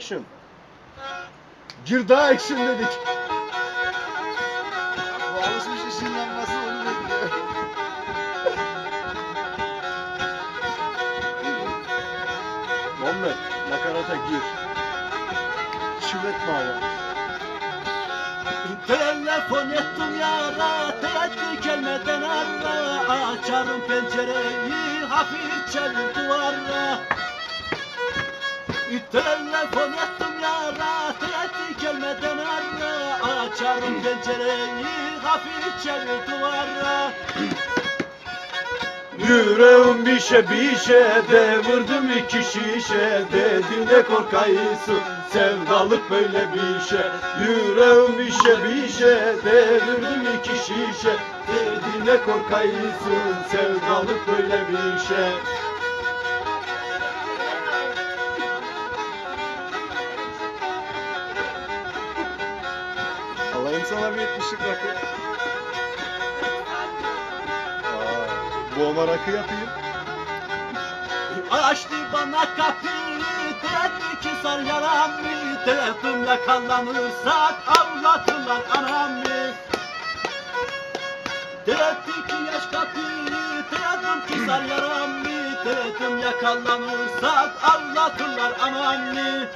action. Girdağ action dedik. Bu alışmış işin yanması onu bekliyor. Muhammed, nakarata gir. Şıvetme ama. Telefon ettim yara, tehdit gelmeden ara. Açarım pencereyi, hafif çevir duvara. Telefon ettim yara, tehdit gelmeden ara. Açarım pencereyi, hafif çevir duvara. Yüreğim bir şey devirdim iki şişe. Dedim ne korkayısın, sevdalık böyle bir şey. Yüreğim bir şey devirdim iki şişe. Dedim ne korkayısın, sevdalık böyle bir şey. Alayım sana bir 70'lik rakı. Boğma rakı yapayım. Açtı bana kapıyı, dedi ki sar yaramı. Dedim yakalanırsak avlatırlar anamı. Dedi ki yaş kapıyı, dedim ki sar yaramı. Dedim yakalanırsak avlatırlar anamı.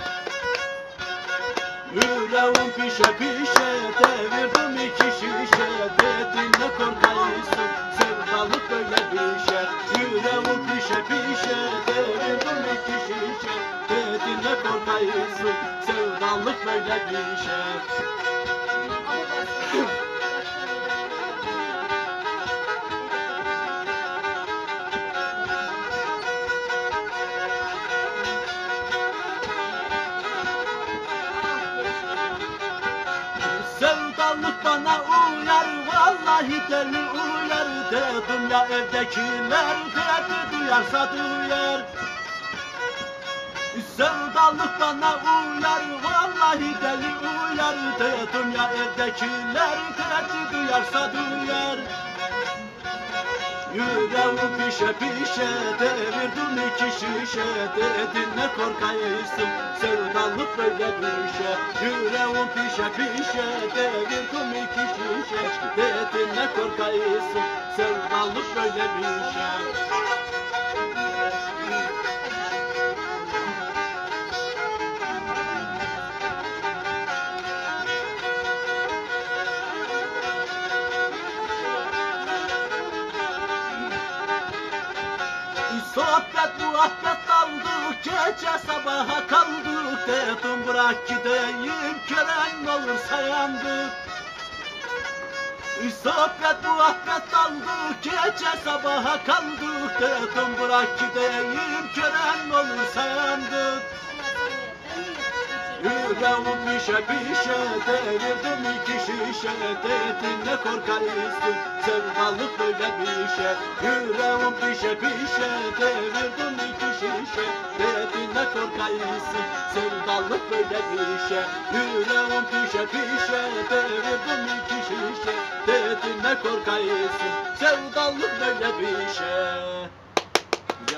Yüreğim pişe devirdim iki şişe. Dedim ne korkaysın, sevdalık böyle bir şey. Yüreğim pişe devirdim iki şişe. Dedim ne korkaysın, sevdalık böyle bir şey. Sevdalık bana uyar, vallahi deli uyar. Dedim ya evdekiler, dedi duyarsa duyar. Sevdalık bana uyar, vallahi deli uyar. Dedim ya evdekiler, dedi duyarsa duyar. Yüreğim pişe devirdim iki şişe. Dedin ne korkaysın, sevdalık böyle bir şey. Yüreğim pişe devirdim iki şişe. Dedin ne korkaysın, sevdalık böyle bir şey. Sohbet muhabbet aldık, gece sabaha kaldık. Dedim bırak gideyim, gören olursa yandık. Sohbet muhabbet aldık, gece sabaha kaldık. Dedim bırak gideyim, gören olursa yandık. Yüreğim pişe devirdim iki şişe. Dedin ne korkaysın, sevdalık böyle bir şey. Yüreğim pişe devirdim iki şişe. Dedin ne korkaysın, sevdalık böyle bir şey. Yüreğim pişe devirdim iki şişe. Dedin ne korkaysın, sevdalık böyle bir şey.